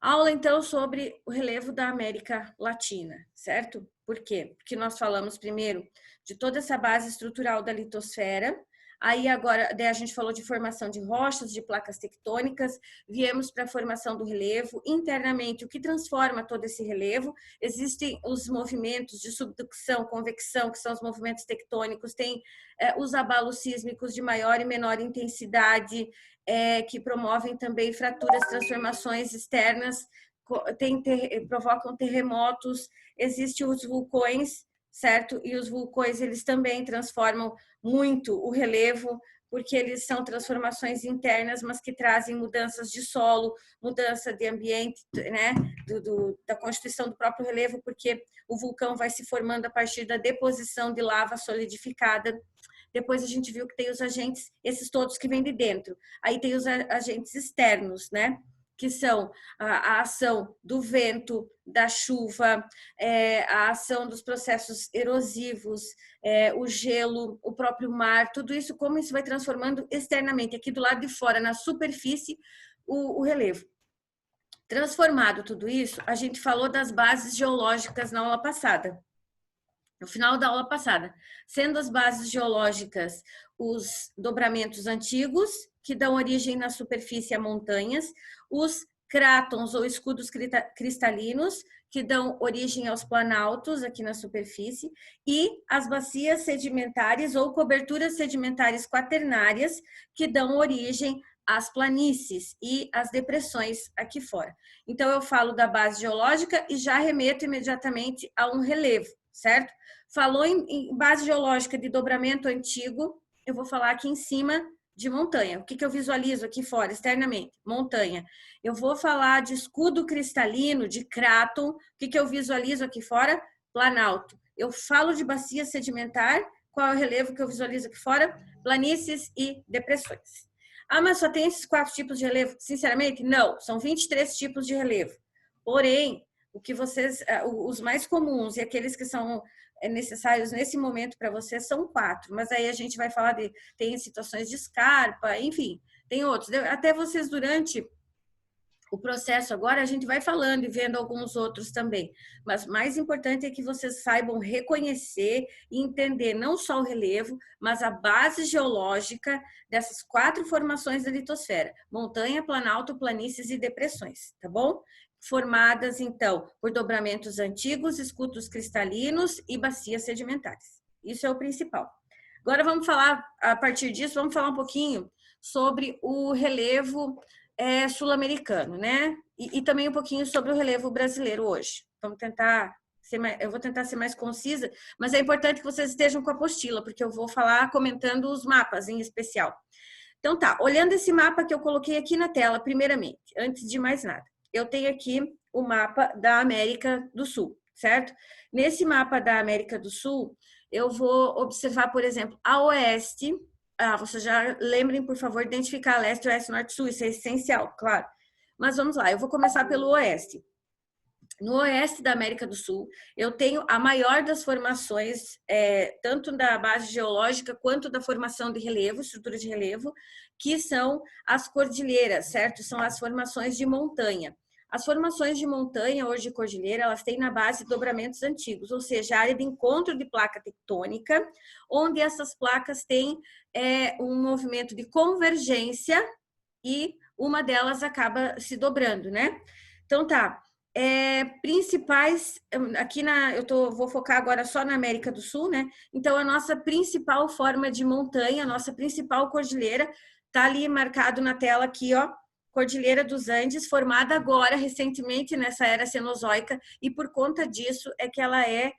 Aula, então, sobre o relevo da América Latina, certo? Por quê? Porque nós falamos primeiro de toda essa base estrutural da litosfera, aí agora daí a gente falou de formação de rochas, de placas tectônicas, viemos para a formação do relevo, internamente o que transforma todo esse relevo, existem os movimentos de subducção, convecção, que são os movimentos tectônicos, tem os abalos sísmicos de maior e menor intensidade, que promovem também fraturas, transformações externas, provocam terremotos, existem os vulcões, certo? E os vulcões, eles também transformam muito o relevo, porque eles são transformações internas, mas que trazem mudanças de solo, mudança de ambiente, né? Da constituição do próprio relevo, porque o vulcão vai se formando a partir da deposição de lava solidificada. Depois a gente viu que tem os agentes, esses todos que vêm de dentro. Aí tem os agentes externos, né? Que são a ação do vento, da chuva, a ação dos processos erosivos, o gelo, o próprio mar, tudo isso, como isso vai transformando externamente, aqui do lado de fora, na superfície, o relevo. Transformado tudo isso, a gente falou das bases geológicas na aula passada. No final da aula passada, sendo as bases geológicas os dobramentos antigos, que dão origem na superfície a montanhas, os crátons ou escudos cristalinos, que dão origem aos planaltos aqui na superfície, e as bacias sedimentares ou coberturas sedimentares quaternárias, que dão origem às planícies e às depressões aqui fora. Então, eu falo da base geológica e já remeto imediatamente a um relevo, certo? Falou em base geológica de dobramento antigo, eu vou falar aqui em cima de montanha. O que eu visualizo aqui fora, externamente? Montanha. Eu vou falar de escudo cristalino, de cráton. O que eu visualizo aqui fora? Planalto. Eu falo de bacia sedimentar. Qual é o relevo que eu visualizo aqui fora? Planícies e depressões. Ah, mas só tem esses 4 tipos de relevo? Sinceramente, não. São 23 tipos de relevo. Porém, o que os mais comuns e aqueles que são necessários nesse momento para você são 4, mas aí a gente vai falar tem situações de escarpa, enfim, tem outros. Até vocês durante o processo agora a gente vai falando e vendo alguns outros também, mas mais importante é que vocês saibam reconhecer e entender não só o relevo, mas a base geológica dessas 4 formações da litosfera: montanha, planalto, planícies e depressões, tá bom? Formadas, então, por dobramentos antigos, escudos cristalinos e bacias sedimentares. Isso é o principal. Agora vamos falar, a partir disso, vamos falar um pouquinho sobre o relevo sul-americano, né? E também um pouquinho sobre o relevo brasileiro hoje. Vamos tentar eu vou tentar ser mais concisa, mas é importante que vocês estejam com a apostila, porque eu vou falar comentando os mapas em especial. Então tá, olhando esse mapa que eu coloquei aqui na tela, primeiramente, antes de mais nada, eu tenho aqui o mapa da América do Sul, certo? Nesse mapa da América do Sul, eu vou observar, por exemplo, a oeste. Vocês já lembrem, por favor, identificar leste, oeste, norte, sul, isso é essencial, claro. Mas vamos lá, eu vou começar pelo oeste. No oeste da América do Sul, eu tenho a maior das formações, tanto da base geológica quanto da formação de relevo, estrutura de relevo, que são as cordilheiras, certo? São as formações de montanha. As formações de montanha, hoje de cordilheira, elas têm na base dobramentos antigos, ou seja, a área de encontro de placa tectônica, onde essas placas têm um movimento de convergência e uma delas acaba se dobrando, né? Então tá, principais, aqui vou focar agora só na América do Sul, né? Então a nossa principal forma de montanha, a nossa principal cordilheira, tá ali marcado na tela aqui, ó, Cordilheira dos Andes, formada agora, recentemente, nessa era cenozoica, e por conta disso é que ela é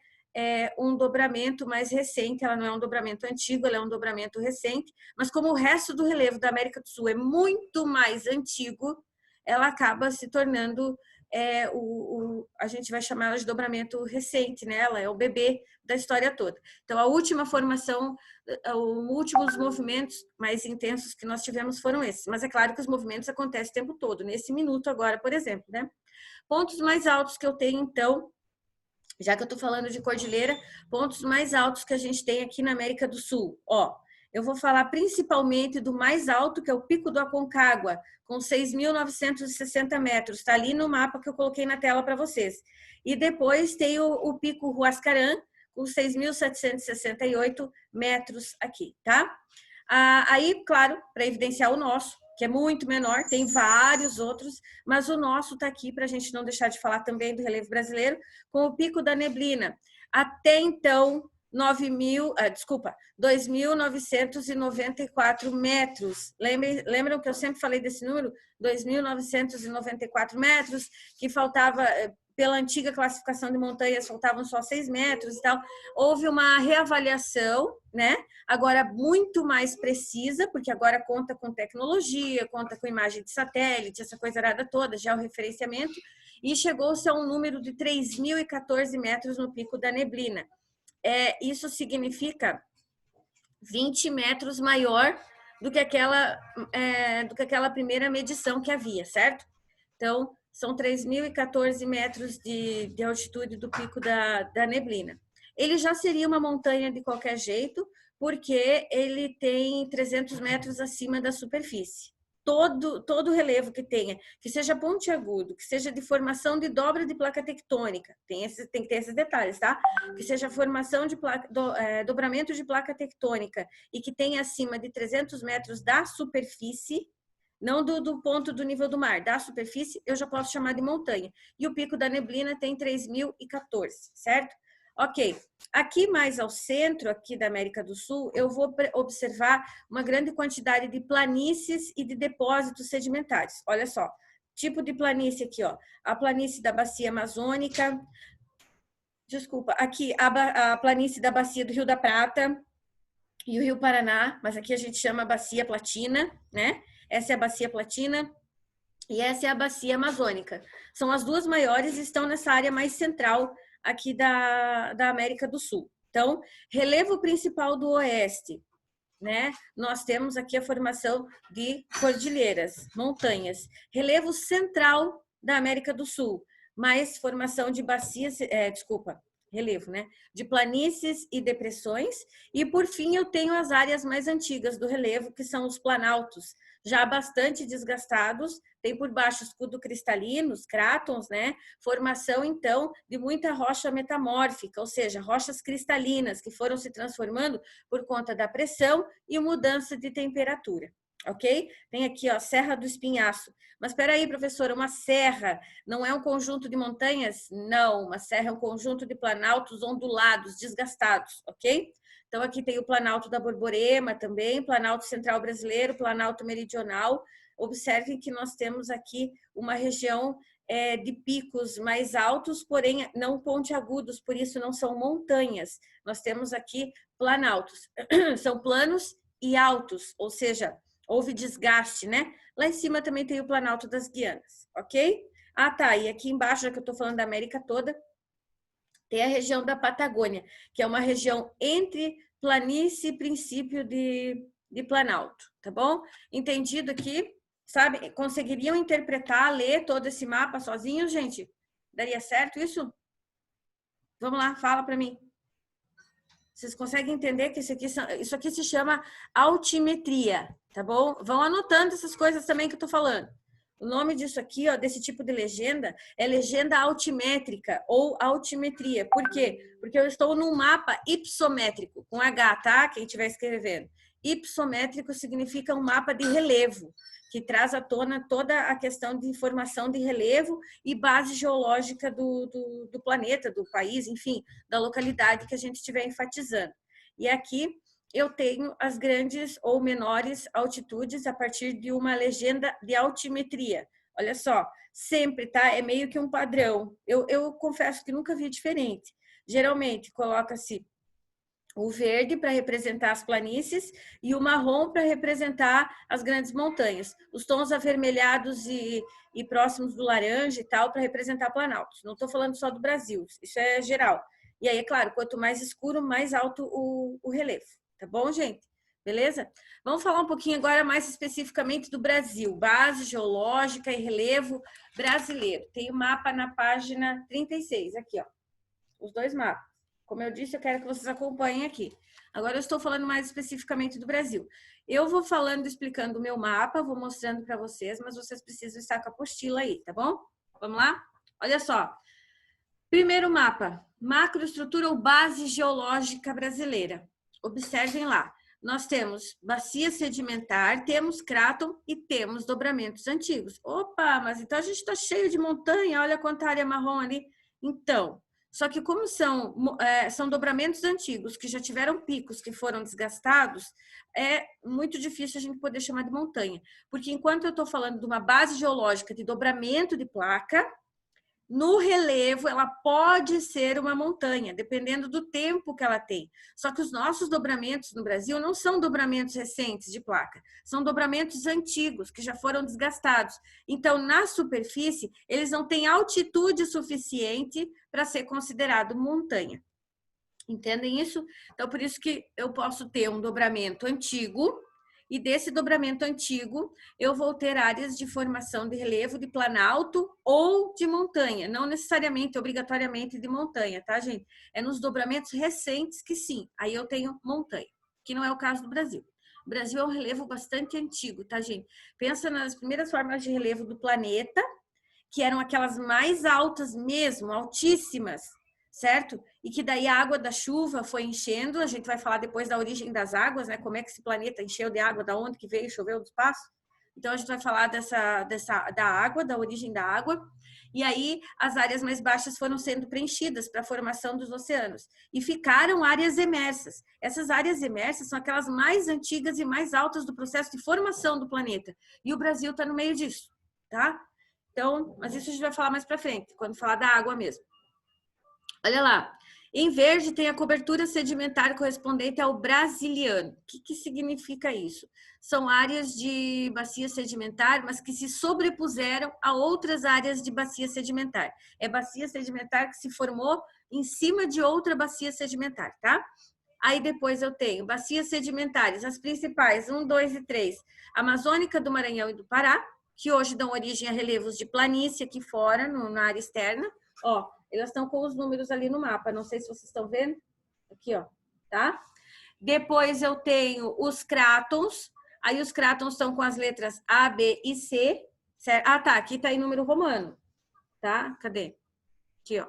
um dobramento mais recente, ela não é um dobramento antigo, ela é um dobramento recente, mas como o resto do relevo da América do Sul é muito mais antigo, ela acaba se tornando, a gente vai chamar ela de dobramento recente, né? Ela é o bebê da história toda. Então, a última formação, os últimos movimentos mais intensos que nós tivemos foram esses, mas é claro que os movimentos acontecem o tempo todo, nesse minuto agora, por exemplo, né? Pontos mais altos que eu tenho, então, já que eu estou falando de cordilheira, pontos mais altos que a gente tem aqui na América do Sul, ó, eu vou falar principalmente do mais alto, que é o Pico do Aconcagua, com 6.960 metros. Está ali no mapa que eu coloquei na tela para vocês. E depois tem o Pico Huascarán, com 6.768 metros aqui, tá? Aí, claro, para evidenciar o nosso, que é muito menor, tem vários outros, mas o nosso está aqui para a gente não deixar de falar também do relevo brasileiro, com o Pico da Neblina. Até então, 2.994 metros. Lembram que eu sempre falei desse número? 2.994 metros, que faltava, pela antiga classificação de montanhas, faltavam só 6 metros e tal. Houve uma reavaliação, né? Agora muito mais precisa, porque agora conta com tecnologia, conta com imagem de satélite, essa coisa arada toda, georreferenciamento, e chegou-se a um número de 3.014 metros no Pico da Neblina. Isso significa 20 metros maior do que aquela primeira medição que havia, certo? Então, são 3.014 metros de altitude do Pico da Neblina. Ele já seria uma montanha de qualquer jeito, porque ele tem 300 metros acima da superfície. Todo relevo que tenha, que seja pontiagudo, que seja de formação de dobra de placa tectônica, tem que ter esses detalhes, tá? Que seja formação de dobramento de placa tectônica e que tenha acima de 300 metros da superfície, não do ponto do nível do mar, da superfície, eu já posso chamar de montanha. E o Pico da Neblina tem 3.014, certo? Ok, aqui mais ao centro, aqui da América do Sul, eu vou observar uma grande quantidade de planícies e de depósitos sedimentares. Olha só, tipo de planície aqui, ó, a planície da Bacia Amazônica, desculpa, aqui a planície da Bacia do Rio da Prata e o Rio Paraná, mas aqui a gente chama Bacia Platina, né? Essa é a Bacia Platina e essa é a Bacia Amazônica. São as duas maiores e estão nessa área mais central aqui da América do Sul. Então, relevo principal do oeste, né? Nós temos aqui a formação de cordilheiras, montanhas. Relevo central da América do Sul, mais formação de bacias, relevo, né? De planícies e depressões. E, por fim, eu tenho as áreas mais antigas do relevo, que são os planaltos, já bastante desgastados, tem por baixo escudo cristalinos, crátons, né? Formação, então, de muita rocha metamórfica, ou seja, rochas cristalinas que foram se transformando por conta da pressão e mudança de temperatura, ok? Tem aqui, ó, Serra do Espinhaço. Mas espera aí, professora, uma serra não é um conjunto de montanhas? Não, uma serra é um conjunto de planaltos ondulados, desgastados, ok? Então, aqui tem o Planalto da Borborema também, Planalto Central Brasileiro, Planalto Meridional. Observem que nós temos aqui uma região de picos mais altos, porém não pontiagudos, por isso não são montanhas. Nós temos aqui planaltos, são planos e altos, ou seja, houve desgaste, né? Lá em cima também tem o Planalto das Guianas, ok? Ah, tá, e aqui embaixo, já que eu tô falando da América toda, tem a região da Patagônia, que é uma região entre planície e princípio de Planalto, tá bom? Entendido aqui? Sabe? Conseguiriam interpretar, ler todo esse mapa sozinhos, gente? Daria certo isso? Vamos lá, fala para mim. Vocês conseguem entender que isso aqui se chama altimetria, tá bom? Vão anotando essas coisas também que eu tô falando. O nome disso aqui, ó, desse tipo de legenda, é legenda altimétrica ou altimetria. Por quê? Porque eu estou num mapa ipsométrico, com H, tá? Quem estiver escrevendo. Ipsométrico significa um mapa de relevo, que traz à tona toda a questão de informação de relevo e base geológica do planeta, do país, enfim, da localidade que a gente estiver enfatizando. E aqui eu tenho as grandes ou menores altitudes a partir de uma legenda de altimetria. Olha só, sempre, tá? É meio que um padrão. Eu confesso que nunca vi diferente. Geralmente, coloca-se o verde para representar as planícies e o marrom para representar as grandes montanhas. Os tons avermelhados e próximos do laranja e tal para representar planaltos. Não estou falando só do Brasil, isso é geral. E aí, é claro, quanto mais escuro, mais alto o relevo. Tá bom, gente? Beleza? Vamos falar um pouquinho agora mais especificamente do Brasil. Base geológica e relevo brasileiro. Tem o mapa na página 36, aqui, ó. Os dois mapas. Como eu disse, eu quero que vocês acompanhem aqui. Agora eu estou falando mais especificamente do Brasil. Eu vou falando, explicando o meu mapa, vou mostrando para vocês, mas vocês precisam estar com a apostila aí, tá bom? Vamos lá? Olha só. Primeiro mapa, macroestrutura ou base geológica brasileira. Observem lá. Nós temos bacia sedimentar, temos cráton e temos dobramentos antigos. Opa, mas então a gente está cheio de montanha, olha quanta área marrom ali. Então, só que como são dobramentos antigos, que já tiveram picos, que foram desgastados, é muito difícil a gente poder chamar de montanha. Porque enquanto eu estou falando de uma base geológica de dobramento de placa, no relevo, ela pode ser uma montanha, dependendo do tempo que ela tem. Só que os nossos dobramentos no Brasil não são dobramentos recentes de placa, são dobramentos antigos, que já foram desgastados. Então, na superfície, eles não têm altitude suficiente para ser considerado montanha. Entendem isso? Então, por isso que eu posso ter um dobramento antigo, e desse dobramento antigo, eu vou ter áreas de formação de relevo de planalto ou de montanha, não necessariamente, obrigatoriamente de montanha, tá, gente? É nos dobramentos recentes que sim, aí eu tenho montanha, que não é o caso do Brasil. O Brasil é um relevo bastante antigo, tá, gente? Pensa nas primeiras formas de relevo do planeta, que eram aquelas mais altas mesmo, altíssimas, certo? E que daí a água da chuva foi enchendo, a gente vai falar depois da origem das águas, né? Como é que esse planeta encheu de água, da onde que veio, choveu do espaço. Então a gente vai falar da água, da origem da água. E aí as áreas mais baixas foram sendo preenchidas para a formação dos oceanos. E ficaram áreas emersas. Essas áreas emersas são aquelas mais antigas e mais altas do processo de formação do planeta. E o Brasil está no meio disso, tá? Então, mas isso a gente vai falar mais para frente, quando falar da água mesmo. Olha lá, em verde tem a cobertura sedimentar correspondente ao brasiliano. O que significa isso? São áreas de bacia sedimentar, mas que se sobrepuseram a outras áreas de bacia sedimentar. É bacia sedimentar que se formou em cima de outra bacia sedimentar, tá? Aí depois eu tenho bacias sedimentares, as principais, 1, 2 e 3, Amazônica, do Maranhão e do Pará, que hoje dão origem a relevos de planície aqui fora, na área externa. Ó, elas estão com os números ali no mapa, não sei se vocês estão vendo. Aqui, ó, tá? Depois eu tenho os crátons, aí os crátons estão com as letras A, B e C, certo? Ah, tá, aqui tá em número romano, tá? Cadê? Aqui, ó,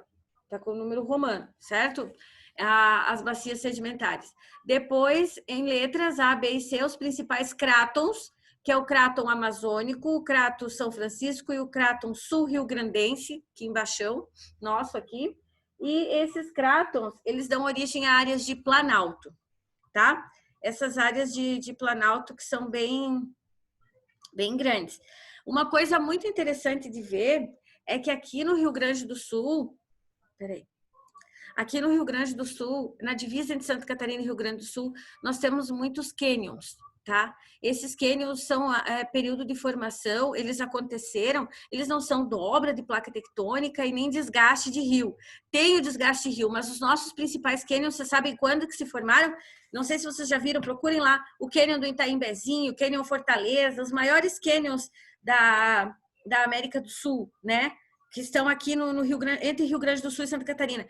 tá com o número romano, certo? As bacias sedimentares. Depois, em letras A, B e C, os principais crátons, que é o cráton amazônico, o cráton São Francisco e o cráton sul-rio-grandense, que embaixo, nosso aqui. E esses crátons, eles dão origem a áreas de planalto, tá? Essas áreas de planalto que são bem grandes. Uma coisa muito interessante de ver é que aqui no Rio Grande do Sul, aqui no Rio Grande do Sul, na divisa entre Santa Catarina e Rio Grande do Sul, nós temos muitos cânions, tá? Esses cânions são período de formação, eles aconteceram, eles não são dobra de placa tectônica e nem desgaste de rio. Tem o desgaste de rio, mas os nossos principais cânions, vocês sabem quando que se formaram? Não sei se vocês já viram, procurem lá o cânion do Itaimbezinho, o cânion Fortaleza, os maiores cânions da América do Sul, né? Que estão aqui no Rio Grande, entre Rio Grande do Sul e Santa Catarina.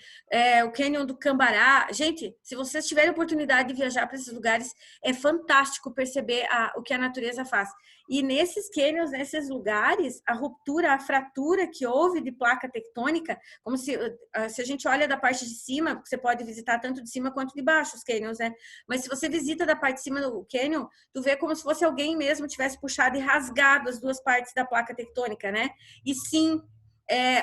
O Cânion do Cambará. Gente, se vocês tiverem oportunidade de viajar para esses lugares, é fantástico perceber o que a natureza faz. E nesses cânions, nesses lugares, a ruptura, a fratura que houve de placa tectônica, como se a gente olha da parte de cima, você pode visitar tanto de cima quanto de baixo os cânions, né? Mas se você visita da parte de cima do cânion, tu vê como se fosse alguém mesmo tivesse puxado e rasgado as duas partes da placa tectônica, né? E sim,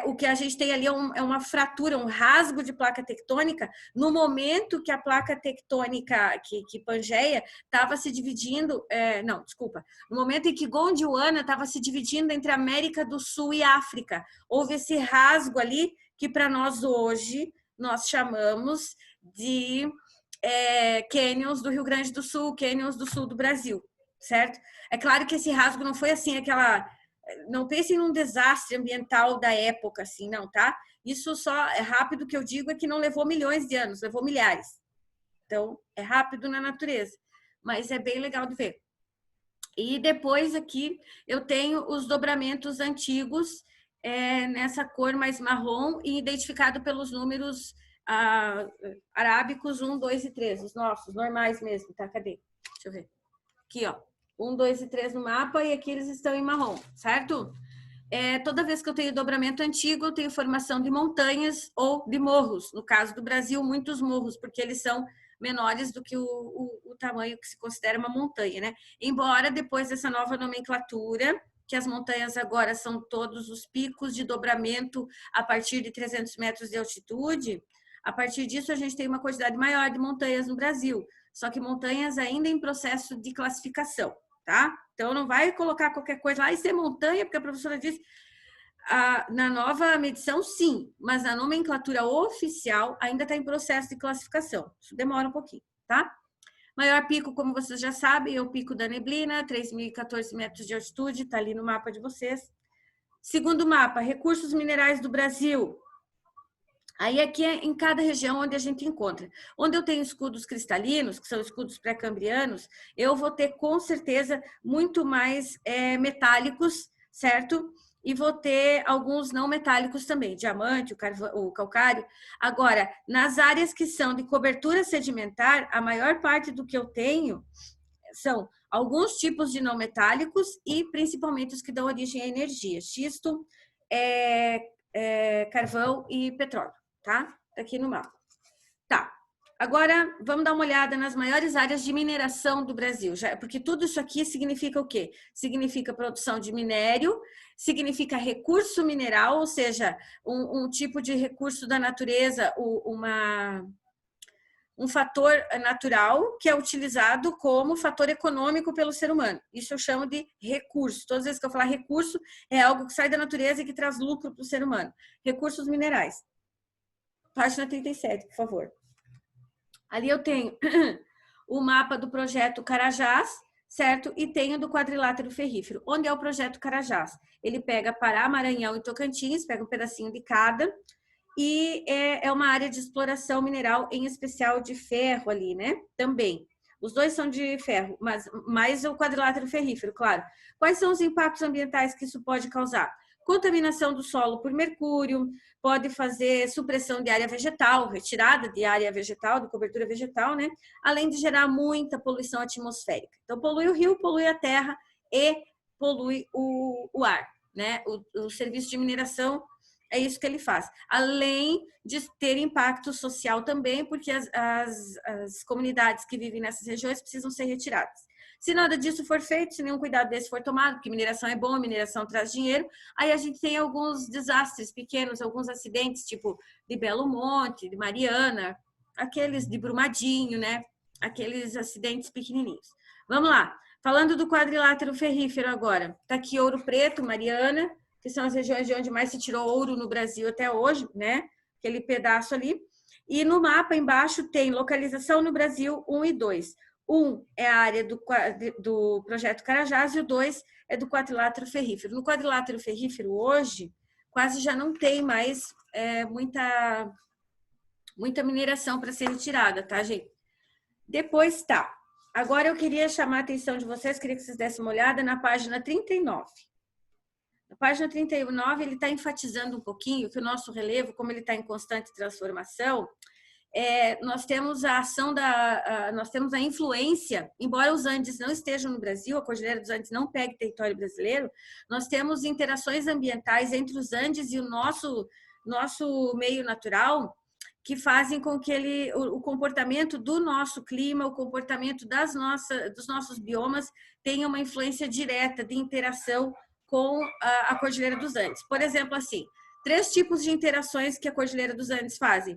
o que a gente tem ali é uma fratura, um rasgo de placa tectônica no momento que a placa tectônica que Pangeia estava se dividindo, no momento em que Gondwana estava se dividindo entre América do Sul e África. Houve esse rasgo ali que para nós hoje nós chamamos de cânions do Rio Grande do Sul, cânions do sul do Brasil, certo? É claro que esse rasgo não foi assim não pensem num desastre ambiental da época, assim, não, tá? Isso só é rápido, que eu digo é que não levou milhões de anos, levou milhares. Então, é rápido na natureza, mas é bem legal de ver. E depois aqui eu tenho os dobramentos antigos nessa cor mais marrom e identificado pelos números arábicos 1, 2 e 3, os nossos, normais mesmo, tá? Cadê? Deixa eu ver. Aqui, ó. 1, 2 e 3 no mapa e aqui eles estão em marrom, certo? Toda vez que eu tenho dobramento antigo, eu tenho formação de montanhas ou de morros. No caso do Brasil, muitos morros, porque eles são menores do que o tamanho que se considera uma montanha, né? Embora depois dessa nova nomenclatura, que as montanhas agora são todos os picos de dobramento a partir de 300 metros de altitude, a partir disso a gente tem uma quantidade maior de montanhas no Brasil, só que montanhas ainda em processo de classificação, tá? Então não vai colocar qualquer coisa lá, isso é montanha, porque a professora disse, na nova medição sim, mas na nomenclatura oficial ainda está em processo de classificação, isso demora um pouquinho, tá? Maior pico, como vocês já sabem, é o Pico da Neblina, 3.014 metros de altitude, está ali no mapa de vocês. Segundo mapa, recursos minerais do Brasil. Aí aqui é em cada região onde a gente encontra. Onde eu tenho escudos cristalinos, que são escudos pré-cambrianos, eu vou ter com certeza muito mais metálicos, certo? E vou ter alguns não metálicos também, diamante, o calcário. Agora, nas áreas que são de cobertura sedimentar, a maior parte do que eu tenho são alguns tipos de não metálicos e principalmente os que dão origem à energia, xisto, carvão e petróleo, tá? Aqui no mapa. Tá. Agora, vamos dar uma olhada nas maiores áreas de mineração do Brasil, porque tudo isso aqui significa o quê? Significa produção de minério, significa recurso mineral, ou seja, um tipo de recurso da natureza, um fator natural que é utilizado como fator econômico pelo ser humano. Isso eu chamo de recurso. Todas as vezes que eu falar recurso, é algo que sai da natureza e que traz lucro para o ser humano. Recursos minerais. Página 37, por favor. Ali eu tenho o mapa do projeto Carajás, certo? E tenho do quadrilátero ferrífero. Onde é o projeto Carajás? Ele pega Pará, Maranhão e Tocantins, pega um pedacinho de cada, e é uma área de exploração mineral, em especial de ferro ali, né? Também. Os dois são de ferro, mas mais o quadrilátero ferrífero, claro. Quais são os impactos ambientais que isso pode causar? Contaminação do solo por mercúrio, pode fazer supressão de área vegetal, retirada de área vegetal, de cobertura vegetal, né? Além de gerar muita poluição atmosférica. Então, polui o rio, polui a terra e polui o ar, né? O serviço de mineração é isso que ele faz. Além de ter impacto social também, porque as comunidades que vivem nessas regiões precisam ser retiradas. Se nada disso for feito, se nenhum cuidado desse for tomado, porque mineração é bom, mineração traz dinheiro, aí a gente tem alguns desastres pequenos, alguns acidentes, tipo de Belo Monte, de Mariana, aqueles de Brumadinho, né? Aqueles acidentes pequenininhos. Vamos lá. Falando do quadrilátero ferrífero agora. Tá aqui Ouro Preto, Mariana, que são as regiões de onde mais se tirou ouro no Brasil até hoje, né? Aquele pedaço ali. E no mapa embaixo tem localização no Brasil 1 e 2. 1 é a área do projeto Carajás e o 2 é do quadrilátero ferrífero. No quadrilátero ferrífero hoje quase já não tem mais muita mineração para ser retirada, tá, gente? Depois tá. Agora eu queria chamar a atenção de vocês, queria que vocês dessem uma olhada na página 39. Na página 39, ele está enfatizando um pouquinho que o nosso relevo, como ele está em constante transformação, nós temos a ação nós temos a influência, embora os Andes não estejam no Brasil, a Cordilheira dos Andes não pegue território brasileiro, nós temos interações ambientais entre os Andes e o nosso meio natural, que fazem com que o comportamento do nosso clima, o comportamento dos nossos biomas tenha uma influência direta de interação com a Cordilheira dos Andes. Por exemplo, assim, 3 tipos de interações que a Cordilheira dos Andes fazem.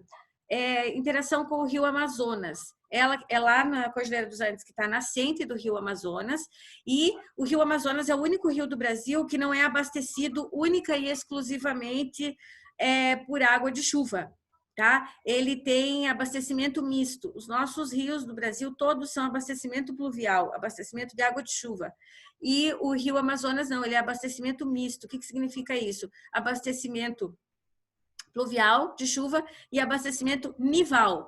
Interação com o rio Amazonas. Ela é lá na Cordilheira dos Andes, que está nascente do rio Amazonas, e o rio Amazonas é o único rio do Brasil que não é abastecido única e exclusivamente por água de chuva. Tá? Ele tem abastecimento misto. Os nossos rios do Brasil todos são abastecimento pluvial, abastecimento de água de chuva. E o rio Amazonas não, ele é abastecimento misto. O que significa isso? Abastecimento pluvial, de chuva, e abastecimento nival,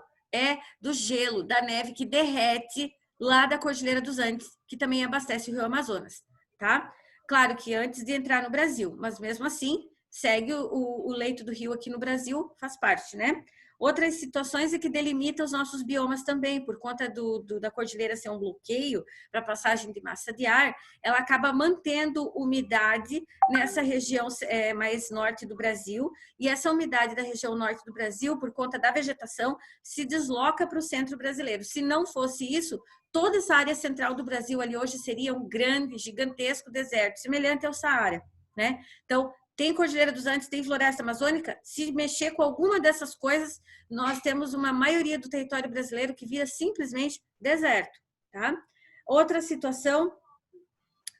do gelo, da neve que derrete lá da Cordilheira dos Andes, que também abastece o rio Amazonas, tá? Claro que antes de entrar no Brasil, mas mesmo assim, segue o leito do rio aqui no Brasil, faz parte, né? Outras situações é que delimita os nossos biomas também, por conta da cordilheira ser um bloqueio para passagem de massa de ar, ela acaba mantendo umidade nessa região mais norte do Brasil, e essa umidade da região norte do Brasil, por conta da vegetação, se desloca para o centro brasileiro. Se não fosse isso, toda essa área central do Brasil ali hoje seria um grande, gigantesco deserto, semelhante ao Saara, né? Então, tem Cordilheira dos Andes, tem floresta amazônica. Se mexer com alguma dessas coisas, nós temos uma maioria do território brasileiro que vira simplesmente deserto, tá? Outra situação,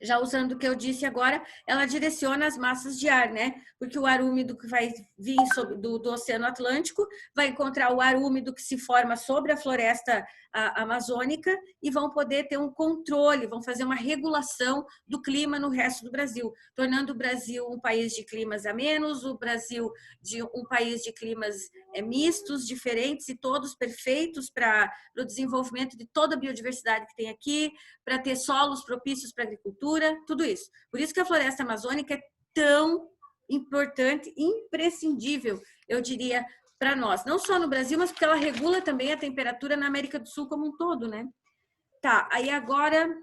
já usando o que eu disse agora, ela direciona as massas de ar, né? Porque o ar úmido que vai vir do Oceano Atlântico vai encontrar o ar úmido que se forma sobre a floresta amazônica e vão poder ter um controle, vão fazer uma regulação do clima no resto do Brasil, tornando o Brasil um país de climas amenos, o Brasil de um país de climas mistos, diferentes e todos perfeitos para o desenvolvimento de toda a biodiversidade que tem aqui, para ter solos propícios para a agricultura, tudo isso. Por isso que a floresta amazônica é tão importante, imprescindível, eu diria, para nós. Não só no Brasil, mas porque ela regula também a temperatura na América do Sul como um todo, né? Tá, aí agora,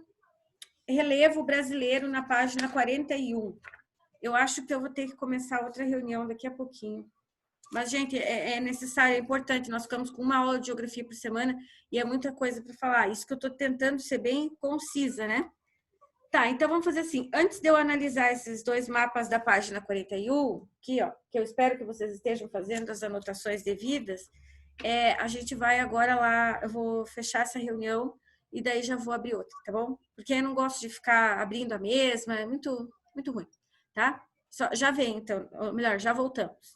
relevo brasileiro na página 41. Eu acho que eu vou ter que começar outra reunião daqui a pouquinho. Mas, gente, é necessário, é importante. Nós ficamos com uma aula de geografia por semana e é muita coisa para falar. Isso que eu estou tentando ser bem concisa, né? Tá, então vamos fazer assim. Antes de eu analisar esses dois mapas da página 41, aqui, ó, que eu espero que vocês estejam fazendo as anotações devidas, a gente vai agora lá, eu vou fechar essa reunião e daí já vou abrir outra, tá bom? Porque eu não gosto de ficar abrindo a mesma, é muito ruim, tá? Já vem, então, ou melhor, já voltamos.